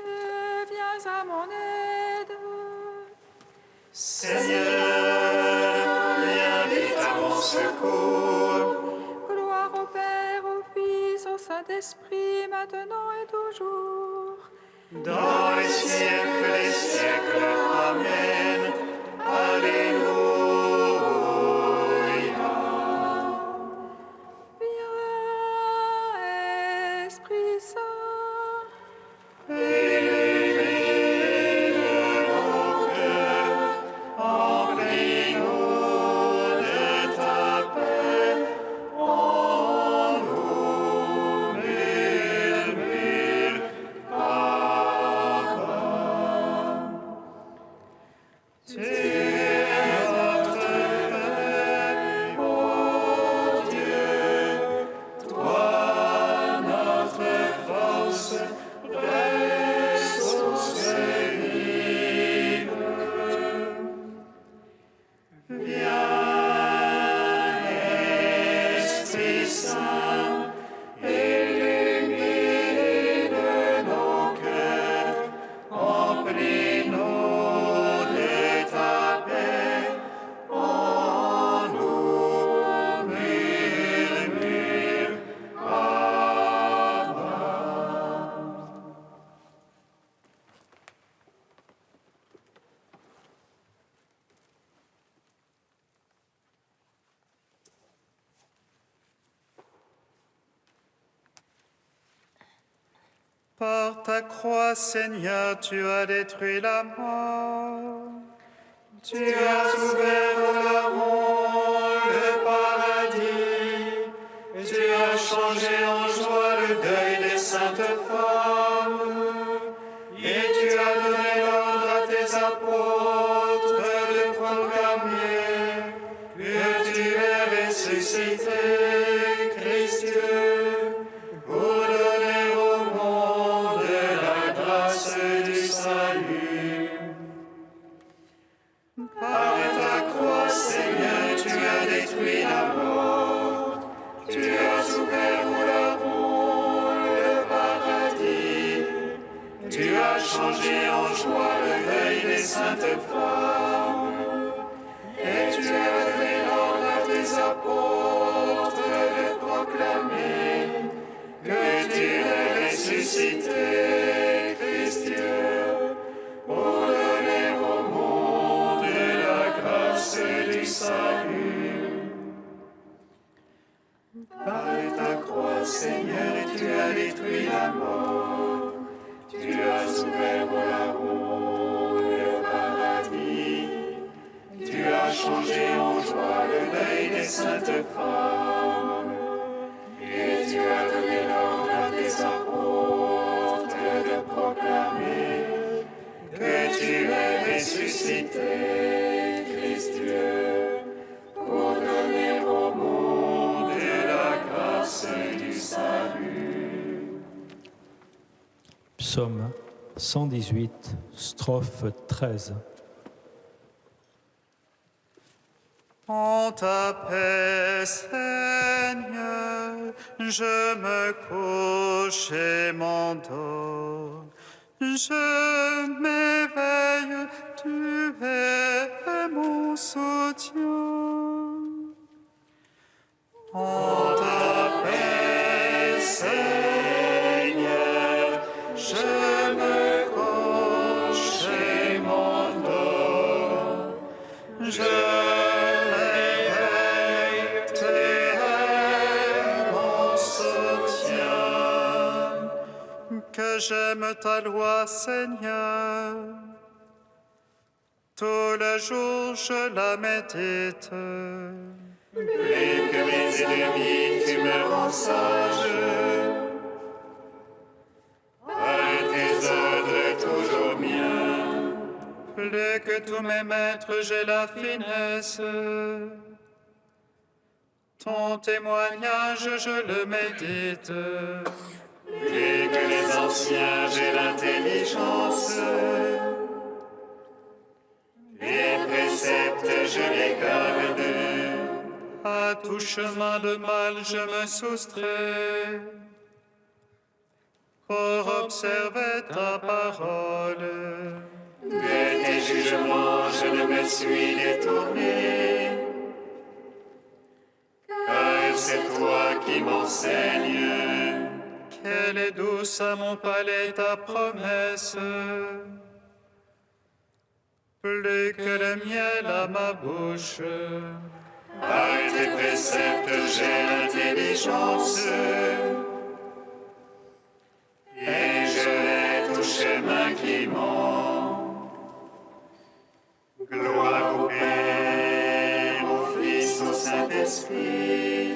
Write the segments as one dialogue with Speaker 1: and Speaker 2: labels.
Speaker 1: Dieu, viens à mon aide.
Speaker 2: Seigneur, viens vite à mon secours.
Speaker 1: Gloire au Père, au Fils, au Saint-Esprit, maintenant et toujours.
Speaker 2: Dans les siècles des siècles. Amen. Alléluia.
Speaker 1: Viens, Esprit Saint.
Speaker 2: Par ta croix, Seigneur, tu as détruit la mort. Tu as ouvert au larron le paradis. Tu as changé en joie le deuil des saintes femmes. Et tu as donné l'ordre à tes apôtres de proclamer que tu es ressuscité, Christ Dieu, pour donner au monde la grâce du salut. Par ta croix, Seigneur, tu as détruit la mort. Tu as ouvert au larron le paradis. Tu as changé en joie le deuil des saintes femmes. Et tu as donné l'ordre à tes apôtres de proclamer que tu es ressuscité, Christ Dieu, pour donner au monde la grâce du salut. Par ta croix, Seigneur, tu as détruit la mort. Tu as ouvert au larron le paradis. Tu as changé en joie le deuil des saintes femmes. Et tu as donné l'ordre à tes apôtres de proclamer que tu es ressuscité, Christ Dieu, pour donner au monde la grâce du salut.
Speaker 3: Psaume 118, strophe 13.
Speaker 2: En ta paix, Seigneur, je me couche et m'endors. Je m'éveille, tu es mon soutien. En ta paix, Seigneur, je me couche et m'endors. Je que j'aime ta loi, Seigneur. Tout le jour je la médite. Plus que mes ennemis, tu me rends sage. Par tes ordres toujours miens. Plus que tous mes maîtres, j'ai la finesse. Ton témoignage, je le médite. Plus que les anciens, j'ai l'intelligence. Les préceptes, je les garde. À tout chemin de mal, je me soustrais.
Speaker 4: pour observer ta parole.
Speaker 2: De tes jugements, je ne me suis détourné, car c'est toi qui m'enseignes.
Speaker 4: Quelle est douce à mon palais ta promesse, plus que le miel à ma bouche.
Speaker 2: Par tes préceptes, j'ai l'intelligence, et je vais au chemin qui mène. Gloire au Père, au Fils, au Saint-Esprit,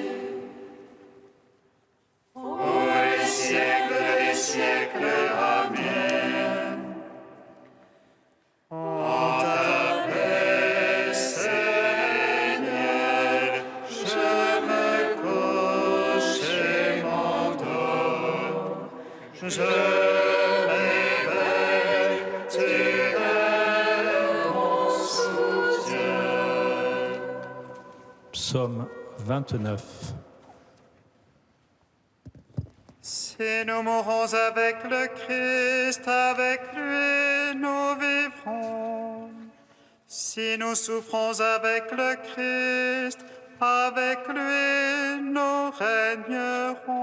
Speaker 2: pour les siècles des siècles. Amen. En ta paix, Seigneur, je me couche et m'endors. Je m'éveille, tu es mon soutien.
Speaker 3: Psaume 29.
Speaker 4: Si nous mourons avec le Christ, avec lui nous vivrons. Si nous souffrons avec le Christ, avec lui nous régnerons.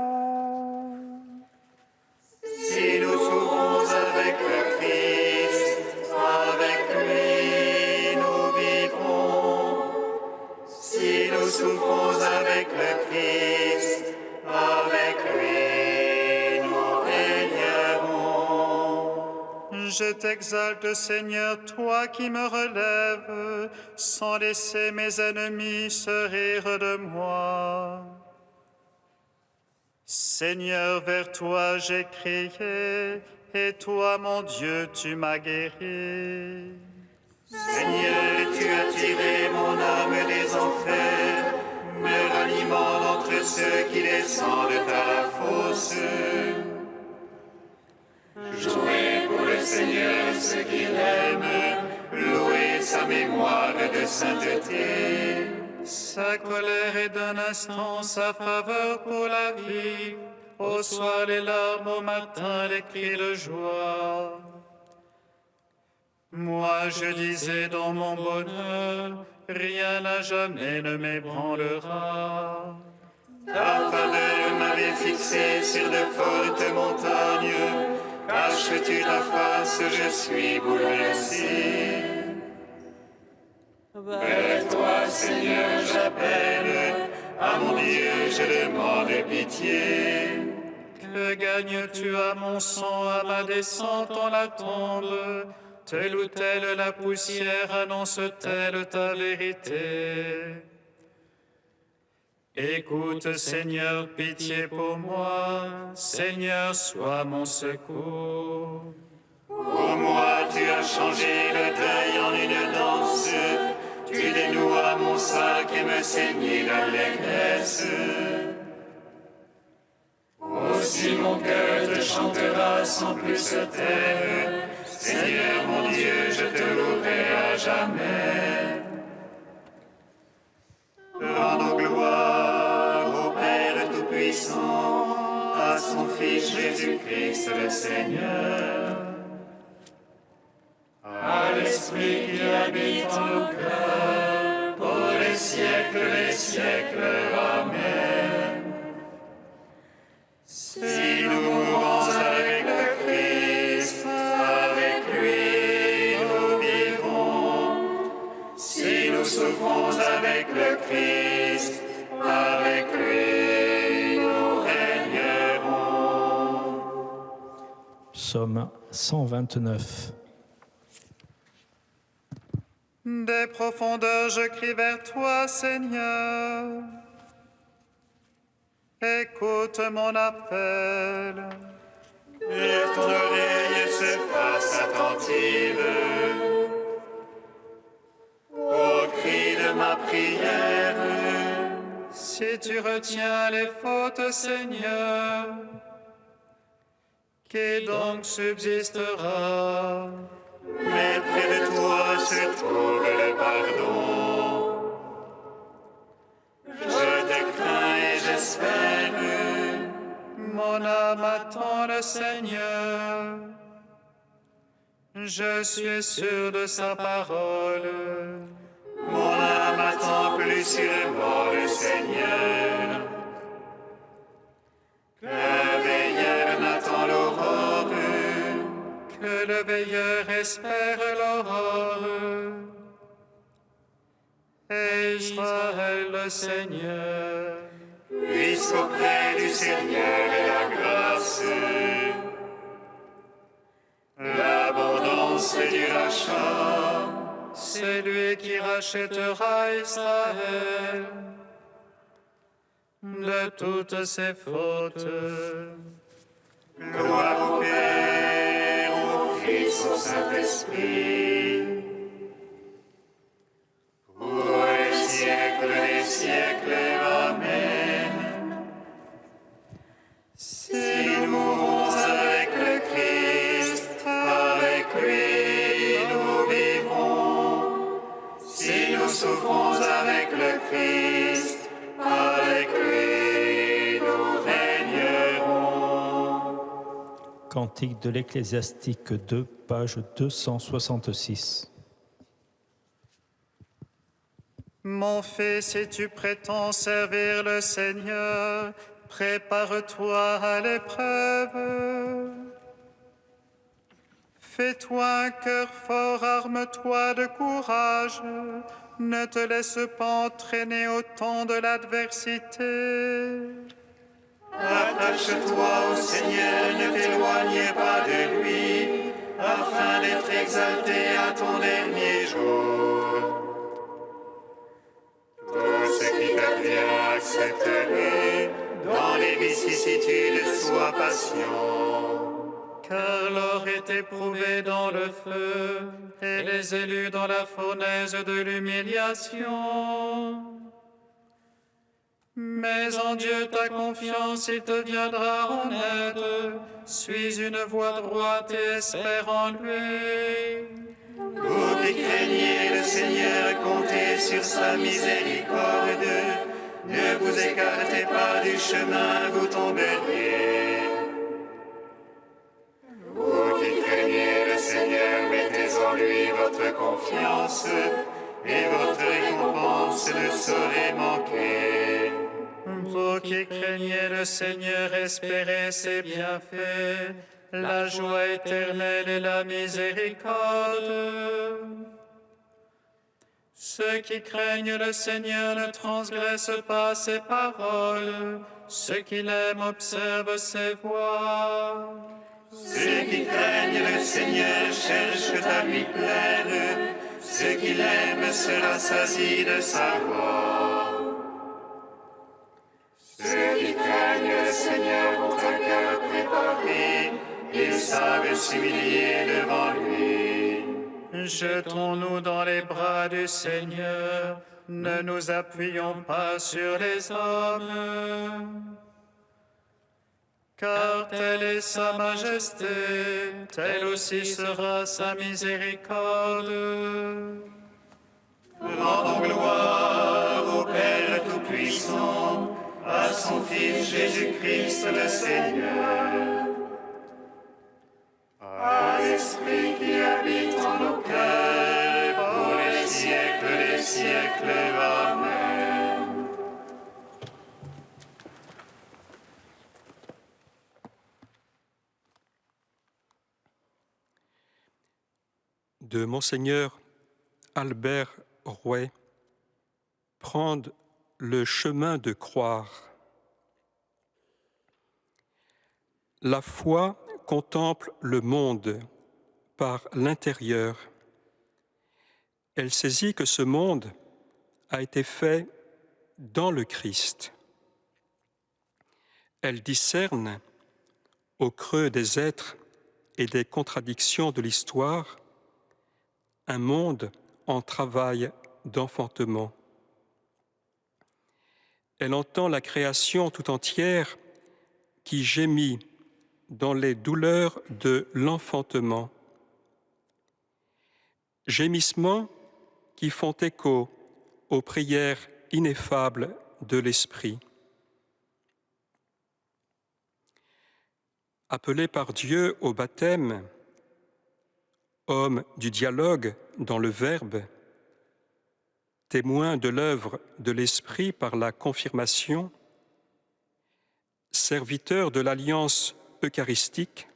Speaker 2: Si nous souffrons avec le Christ, avec lui nous vivrons. Si nous souffrons avec le Christ, avec lui nous régnerons.
Speaker 4: Je t'exalte, Seigneur, toi qui me relèves, sans laisser mes ennemis se rire de moi. Seigneur, vers toi j'ai crié, et toi, mon Dieu, tu m'as guéri.
Speaker 2: Seigneur, tu as tiré mon âme des enfers, me ranimant d'entre ceux qui descendent à la fosse. Jouez pour le Seigneur ceux qui l'aiment, louez sa mémoire de sainteté.
Speaker 4: Sa colère est d'un instant, sa faveur pour la vie. Au soir les larmes, au matin les cris de joie. Moi je disais dans mon bonheur, rien à jamais ne m'ébranlera.
Speaker 2: Ta faveur m'avait fixé sur de fortes montagnes. Caches-tu ta face, je suis bouleversé. Vers toi, Seigneur, j'appelle. À mon Dieu, je demande pitié.
Speaker 4: Que gagnes-tu à mon sang, à ma descente en la tombe? Telle ou telle la poussière annonce-t-elle ta vérité? Écoute, Seigneur, pitié pour moi. Seigneur, sois mon secours.
Speaker 2: Pour moi, tu as changé le deuil en une danse. Tu dénouas mon sac et me saignis d'allégresse. Aussi mon cœur te chantera sans plus se taire. Seigneur mon Dieu, je te louerai à jamais. Rendons gloire au Père Tout-Puissant, à son Fils Jésus-Christ le Seigneur, à l'Esprit qui habite en nos cœurs, pour les siècles des siècles. Amen. Si nous mourons avec le Christ, avec lui nous vivrons. Si nous souffrons avec le Christ, avec lui nous régnerons.
Speaker 3: Psaume 129.
Speaker 4: Des profondeurs je crie vers toi, Seigneur. Écoute mon appel.
Speaker 2: Et ton oreille se fasse attentive au cri de ma prière.
Speaker 4: Si tu retiens les fautes, Seigneur, qui donc subsistera?
Speaker 2: Mais près de toi se trouve le pardon. Je te crains et j'espère.
Speaker 4: Mon âme âme attend le Seigneur. Je suis sûr de sa parole.
Speaker 2: Mon âme attend plus sûrement le Seigneur. Que le veilleur n'attend l'aurore,
Speaker 4: Que le veilleur espère l'aurore. Et Israël le Seigneur.
Speaker 2: puisqu'auprès du Seigneur est la grâce, l'abondance du rachat.
Speaker 4: C'est lui qui rachètera Israël de toutes ses fautes.
Speaker 2: Gloire au Père, au Fils, au Saint-Esprit, pour les siècles des siècles. Amen. Si nous mourons avec le Christ, avec lui nous vivrons. Si nous souffrons avec le Christ, avec lui nous régnerons.
Speaker 3: Cantique de l'Ecclésiastique 2, page 266.
Speaker 4: Mon fils, si tu prétends servir le Seigneur, prépare-toi à l'épreuve. Fais-toi un cœur fort, arme-toi de courage. Ne te laisse pas entraîner au temps de l'adversité.
Speaker 2: Attache-toi au Seigneur, ne t'éloigne pas de lui, afin d'être exalté à ton dernier jour. Tout ce qui t'advient, accepte-le, dans les vicissitudes, sois patient.
Speaker 4: Car l'or est éprouvé dans le feu, et les élus dans la fournaise de l'humiliation. Mais en Dieu ta confiance, il te viendra en aide. Suis une voie droite et espère en lui.
Speaker 2: Vous qui craignez le Seigneur, comptez sur sa miséricorde. Ne vous écartez pas du chemin, vous tomberiez. Vous qui craignez le Seigneur, mettez en lui votre confiance, et votre récompense ne saurait manquer.
Speaker 4: Vous qui craignez le Seigneur, espérez ses bienfaits, la joie éternelle et la miséricorde. Ceux qui craignent le Seigneur ne transgressent pas ses paroles. Ceux qui l'aiment observent ses voies.
Speaker 2: Ceux qui craignent le Seigneur cherchent à lui plaire. Ceux qui l'aiment se rassasient de sa gloire. Ceux qui craignent le Seigneur ont un cœur préparé. Ils savent s'humilier devant lui.
Speaker 4: Jetons-nous dans les bras du Seigneur, ne nous appuyons pas sur les hommes. Car telle est sa majesté, telle aussi sera sa miséricorde.
Speaker 2: Rendons gloire au Père Tout-Puissant, à son Fils Jésus-Christ le Seigneur. À l'Esprit qui habite en nos cœurs, pour les siècles des siècles. Amen.
Speaker 5: De Monseigneur Albert Rouet, prendre le chemin de croire. La foi contemple le monde par l'intérieur. Elle saisit que ce monde a été fait dans le Christ. Elle discerne au creux des êtres et des contradictions de l'histoire un monde en travail d'enfantement. Elle entend la création tout entière qui gémit dans les douleurs de l'enfantement. Gémissements qui font écho aux prières ineffables de l'Esprit. Appelé par Dieu au baptême, homme du dialogue dans le Verbe, témoin de l'œuvre de l'Esprit par la confirmation, serviteur de l'alliance eucharistique,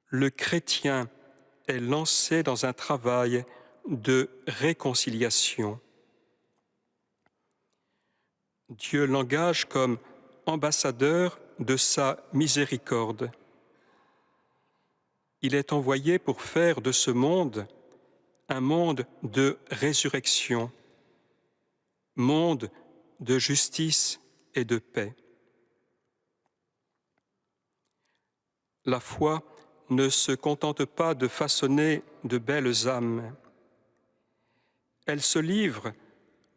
Speaker 5: le chrétien est lancé dans un travail de réconciliation. Dieu l'engage comme ambassadeur de sa miséricorde. Il est envoyé pour faire de ce monde un monde de résurrection, monde de justice et de paix. La foi ne se contente pas de façonner de belles âmes. Elle se livre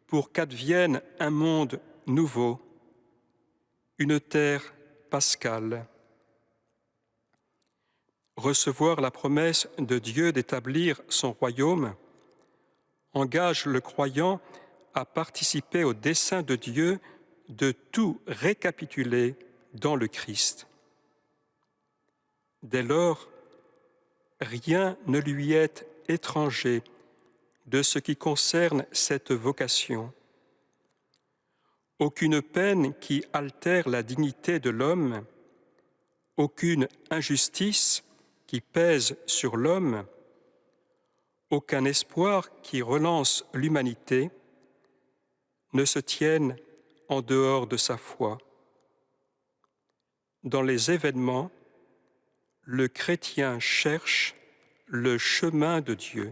Speaker 5: pour qu'advienne un monde nouveau, une terre pascale. Recevoir la promesse de Dieu d'établir son royaume engage le croyant à participer au dessein de Dieu de tout récapituler dans le Christ. Dès lors, rien ne lui est étranger de ce qui concerne cette vocation. Aucune peine qui altère la dignité de l'homme, aucune injustice qui pèse sur l'homme, aucun espoir qui relance l'humanité ne se tiennent en dehors de sa foi. Dans les événements, le chrétien cherche le chemin de Dieu.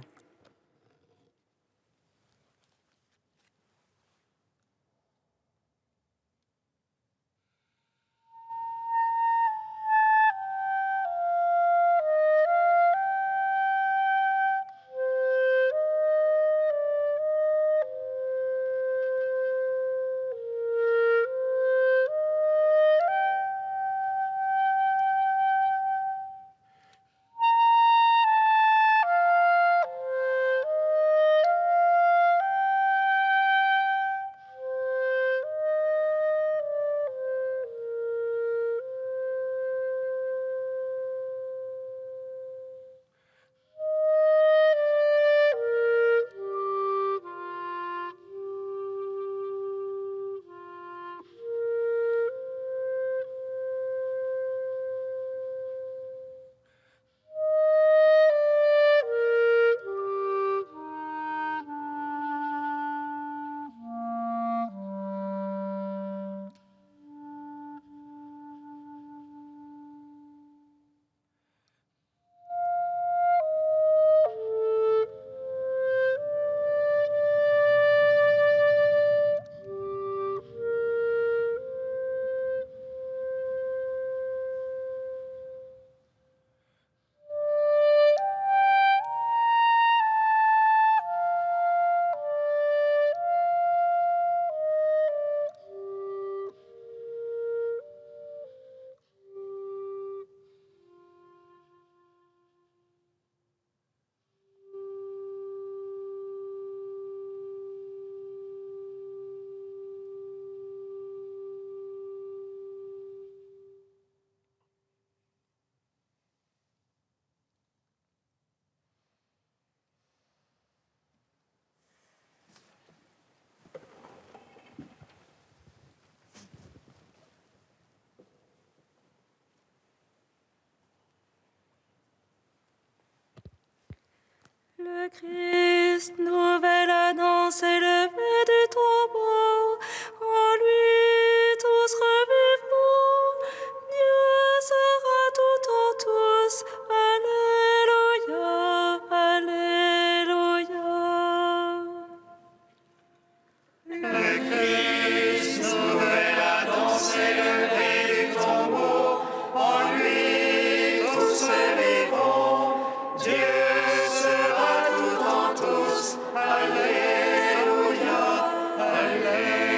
Speaker 1: Le Christ, nouvelle annonce élevée du tombeau, en lui tous revivront, Dieu sera tout en tous. Alléluia, Alléluia.
Speaker 2: Le Christ, nouvelle annonce élevée du tombeau, en lui tous revivront, Dieu sera tout en tous. Alléluia, Alléluia.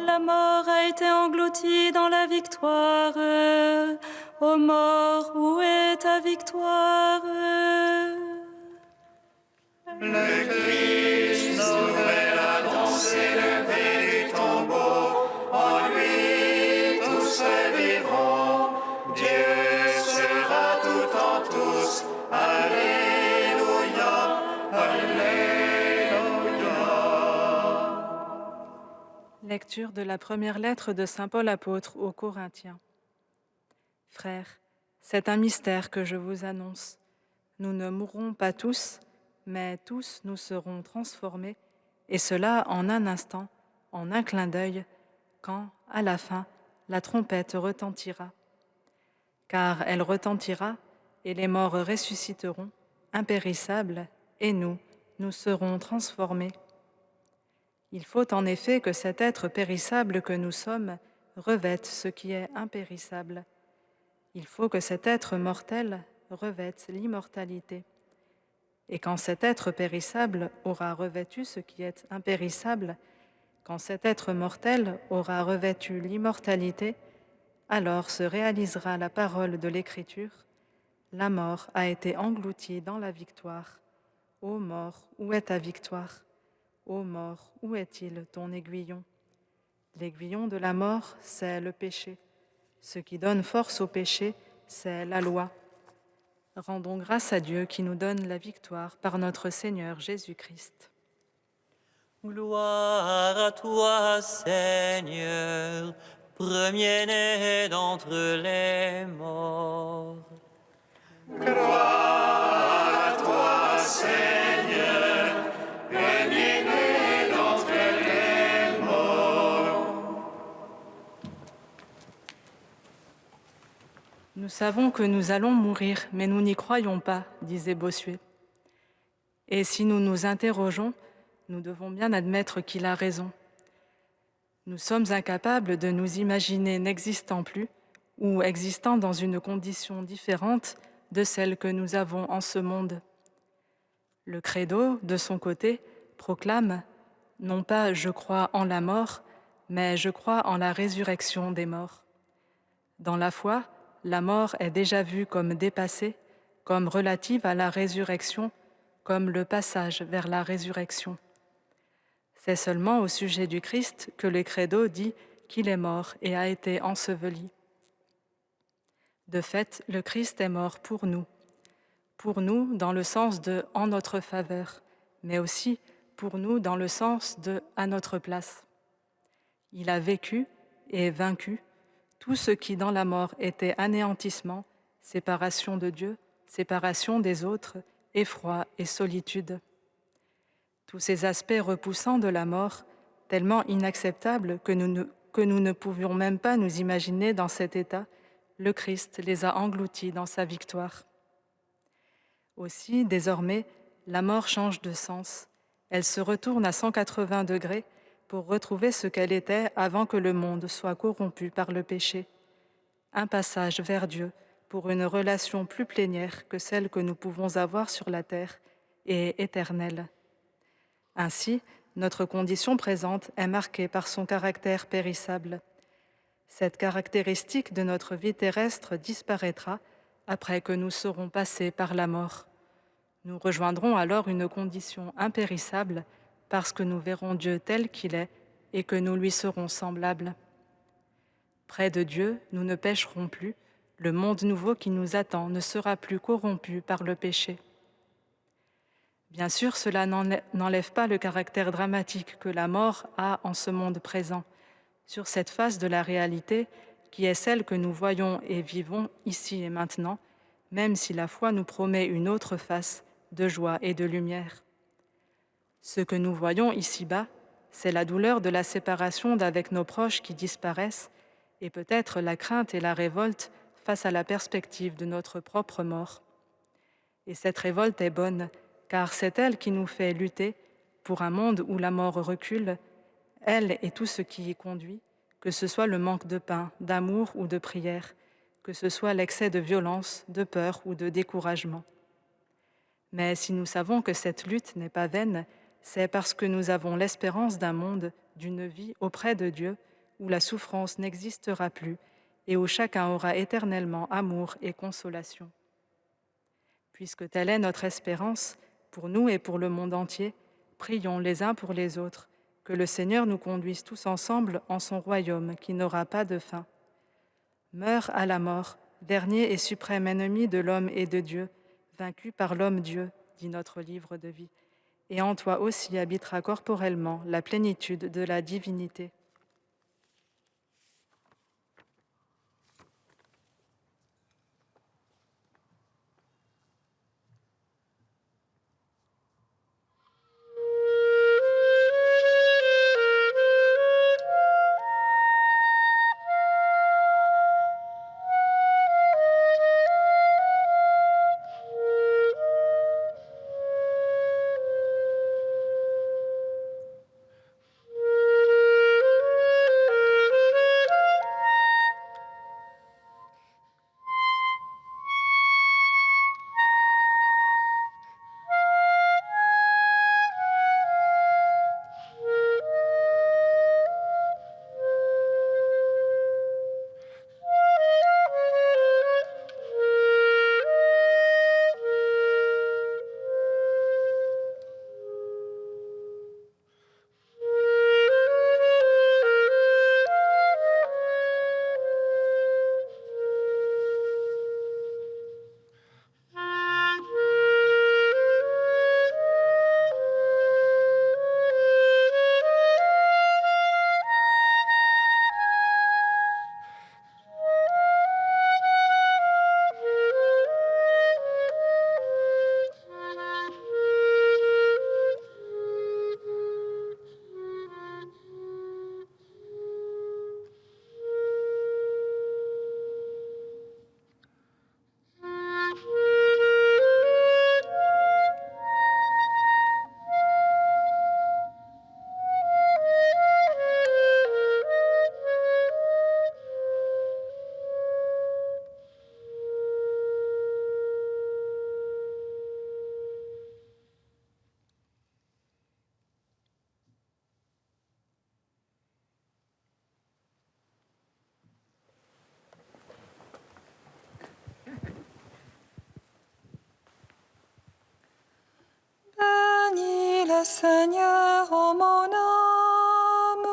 Speaker 1: La mort a été engloutie dans la victoire. Ô mort, où est ta victoire?
Speaker 2: Le Christ, nouvelle annonce élevée du tombeau, en lui tous
Speaker 6: Lecture de la première lettre de saint Paul apôtre aux Corinthiens. Frères, c'est un mystère que je vous annonce. Nous ne mourrons pas tous, mais tous nous serons transformés, et cela en un instant, en un clin d'œil, quand, à la fin, la trompette retentira. Car elle retentira, et les morts ressusciteront, impérissables, et nous serons transformés. Il faut en effet que cet être périssable que nous sommes revête ce qui est impérissable. Il faut que cet être mortel revête l'immortalité. Et quand cet être périssable aura revêtu ce qui est impérissable, quand cet être mortel aura revêtu l'immortalité, alors se réalisera la parole de l'Écriture. La mort a été engloutie dans la victoire. Ô mort, où est ta victoire? Ô mort, où est-il ton aiguillon? L'aiguillon de la mort, c'est le péché. Ce qui donne force au péché, c'est la loi. Rendons grâce à Dieu qui nous donne la victoire par notre Seigneur Jésus-Christ.
Speaker 7: Gloire à toi, Seigneur, premier-né d'entre les morts.
Speaker 2: Gloire à toi, Seigneur, premier-né d'entre les morts.
Speaker 6: Nous savons que nous allons mourir, mais nous n'y croyons pas, disait Bossuet. Et si nous nous interrogeons, nous devons bien admettre qu'il a raison. Nous sommes incapables de nous imaginer n'existant plus ou existant dans une condition différente de celle que nous avons en ce monde. Le credo, de son côté, proclame non pas « je crois en la mort », mais « je crois en la résurrection des morts ». Dans la foi, la mort est déjà vue comme dépassée, comme relative à la résurrection, comme le passage vers la résurrection. C'est seulement au sujet du Christ que le credo dit qu'il est mort et a été enseveli. De fait, le Christ est mort pour nous dans le sens de « en notre faveur », mais aussi pour nous dans le sens de « à notre place ». Il a vécu et vaincu tout ce qui dans la mort était anéantissement, séparation de Dieu, séparation des autres, effroi et solitude. Tous ces aspects repoussants de la mort, tellement inacceptables que nous ne pouvions même pas nous imaginer dans cet état, le Christ les a engloutis dans sa victoire. Aussi, désormais, la mort change de sens. Elle se retourne à 180 degrés pour retrouver ce qu'elle était avant que le monde soit corrompu par le péché. Un passage vers Dieu pour une relation plus plénière que celle que nous pouvons avoir sur la terre et éternelle. Ainsi, notre condition présente est marquée par son caractère périssable. Cette caractéristique de notre vie terrestre disparaîtra après que nous serons passés par la mort. Nous rejoindrons alors une condition impérissable parce que nous verrons Dieu tel qu'il est et que nous lui serons semblables. Près de Dieu, nous ne pécherons plus, le monde nouveau qui nous attend ne sera plus corrompu par le péché. Bien sûr, cela n'enlève pas le caractère dramatique que la mort a en ce monde présent, sur cette face de la réalité qui est celle que nous voyons et vivons ici et maintenant, même si la foi nous promet une autre face de joie et de lumière. Ce que nous voyons ici-bas, c'est la douleur de la séparation d'avec nos proches qui disparaissent et peut-être la crainte et la révolte face à la perspective de notre propre mort. Et cette révolte est bonne, car c'est elle qui nous fait lutter pour un monde où la mort recule, elle et tout ce qui y conduit, que ce soit le manque de pain, d'amour ou de prière, que ce soit l'excès de violence, de peur ou de découragement. Mais si nous savons que cette lutte n'est pas vaine, c'est parce que nous avons l'espérance d'un monde, d'une vie auprès de Dieu, où la souffrance n'existera plus et où chacun aura éternellement amour et consolation. Puisque telle est notre espérance, pour nous et pour le monde entier, prions les uns pour les autres, que le Seigneur nous conduise tous ensemble en son royaume qui n'aura pas de fin. Meurs à la mort, dernier et suprême ennemi de l'homme et de Dieu, vaincu par l'homme-Dieu, dit notre livre de vie, et en toi aussi habitera corporellement la plénitude de la divinité.
Speaker 1: Alléluia, Seigneur, ô mon âme.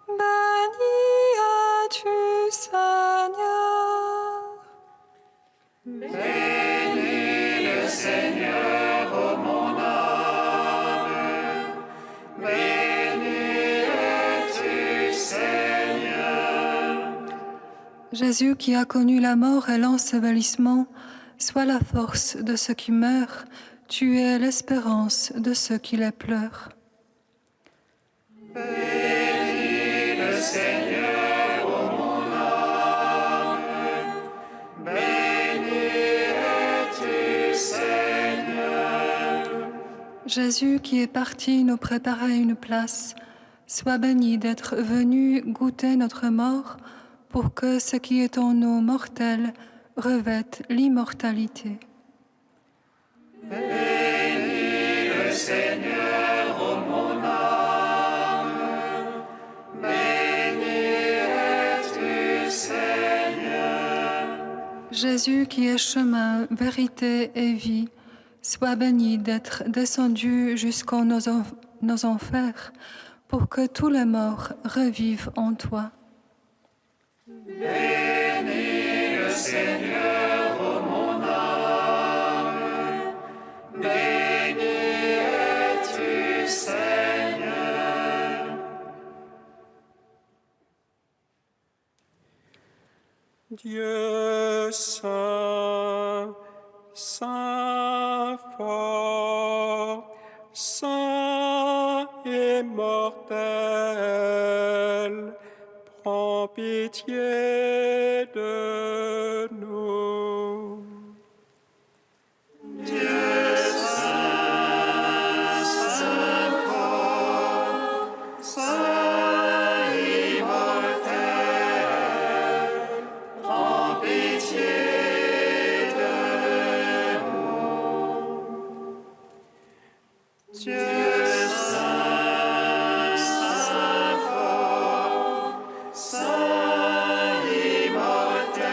Speaker 1: Béni es-tu, Seigneur.
Speaker 2: Bénis le Seigneur, ô mon âme. Béni es-tu, Seigneur.
Speaker 1: Jésus qui a connu la mort et l'ensevelissement, sois la force de ceux qui meurent, tu es l'espérance de ceux qui les pleurent.
Speaker 2: Bénis le Seigneur, ô mon âme. Béni es-tu, Seigneur.
Speaker 1: Jésus qui est parti nous préparer une place, sois béni d'être venu goûter notre mort pour que ce qui est en nous mortel revête l'immortalité.
Speaker 2: Bénis le Seigneur, ô mon âme. Béni es-tu, Seigneur.
Speaker 1: Jésus qui est chemin, vérité et vie, sois béni d'être descendu jusqu'en nos enfers pour que tous les morts revivent en toi.
Speaker 2: Bénis le Seigneur, ô mon âme. Béni es-tu, Seigneur.
Speaker 5: Dieu saint, saint fort, saint immortel, prends pitié de nous.
Speaker 2: Dieu saint, saint fort, saint immortel, prends pitié de nous. Dieu saint, saint fort, saint immortel,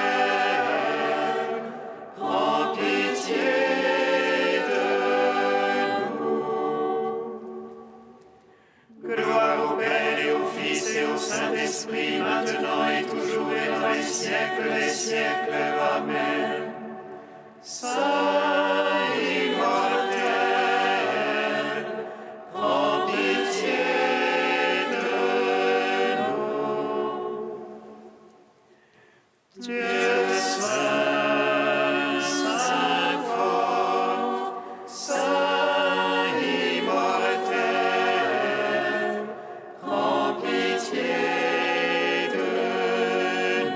Speaker 2: prends pitié de nous. Gloire au Père et au Fils et au Saint-Esprit, maintenant et toujours et dans les siècles des siècles. Amen. Saint immortel, prends pitié de nous. Dieu saint, saint fort, saint immortel, prends pitié de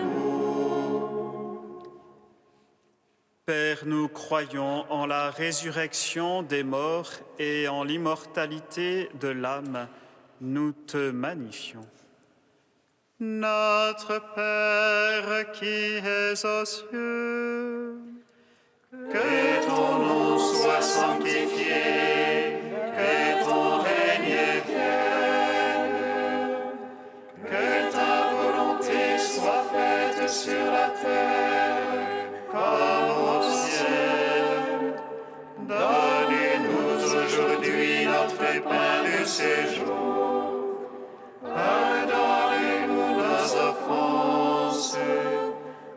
Speaker 2: nous.
Speaker 4: Père, nous croyons en la résurrection des morts et en l'immortalité de l'âme. Nous te magnifions. Notre Père qui es aux cieux,
Speaker 2: Que ton nom soit sanctifié, que ton règne vienne, que ta volonté soit faite sur la terre comme au ciel. Donne-nous aujourd'hui notre pain de ce jour. Pardonne-nous nos offenses,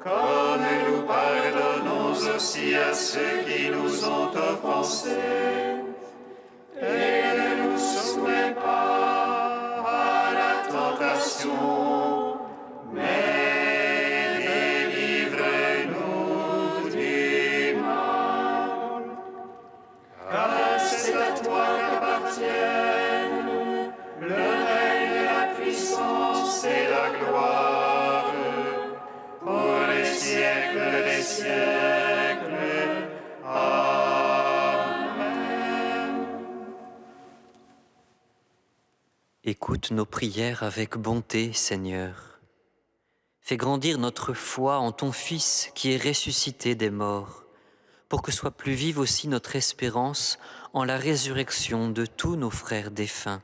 Speaker 2: comme nous pardonnons aussi à ceux qui nous ont offensés. Et ne nous soumets pas à la tentation, mais délivre-nous du mal. Car c'est à toi qu'appartiennent le règne, la puissance et la gloire pour les siècles des siècles. Amen.
Speaker 7: Écoute nos prières avec bonté, Seigneur. Fais grandir notre foi en ton Fils qui est ressuscité des morts, pour que soit plus vive aussi notre espérance en la résurrection de tous nos frères défunts.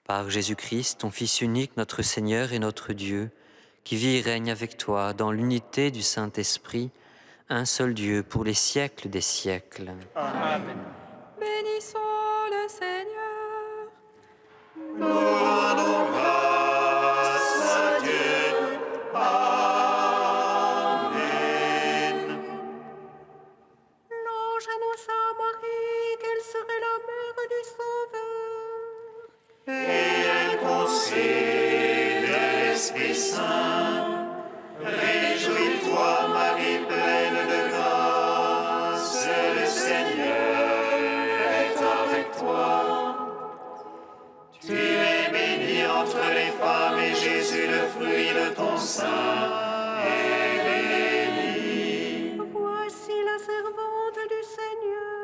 Speaker 7: Par Jésus-Christ, ton Fils unique, notre Seigneur et notre Dieu, qui vit et règne avec toi dans l'unité du Saint-Esprit, un seul Dieu pour les siècles des siècles.
Speaker 4: Amen.
Speaker 1: Bénissons le Seigneur.
Speaker 2: Nous rendons grâce à Dieu. Amen.
Speaker 8: L'ange annonça à Marie qu'elle serait la mère du Sauveur.
Speaker 2: Et elle conçut de l'Esprit Saint. Réjouis-toi, Marie, pleine de grâce, le Seigneur est avec toi. Tu es bénie entre les femmes et Jésus, le fruit de ton sein, est béni.
Speaker 8: Voici la servante du Seigneur.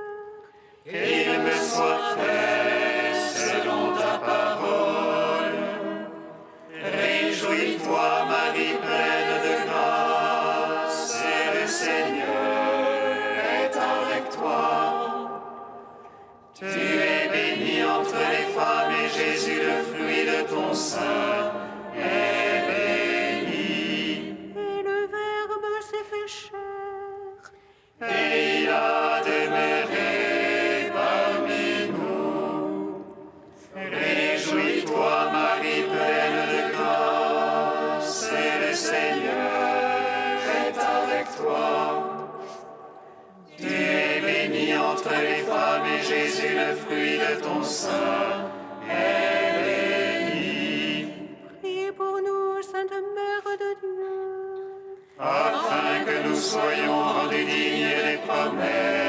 Speaker 2: Qu'il me soit fait selon ta parole. Réjouis-toi, Marie, pleine de grâce, le Seigneur est avec toi. Tu es bénie entre les femmes et Jésus, le fruit de ton sein, est béni.
Speaker 8: Et le Verbe s'est fait chair.
Speaker 2: Et il a demeuré parmi nous. Réjouis-toi, Marie, pleine de grâce, le Seigneur est avec toi. Tu es bénie entre les femmes et Jésus, le fruit de ton sein, est béni.
Speaker 8: Priez pour nous, Sainte Mère de Dieu.
Speaker 2: Afin que nous soyons rendus dignes des promesses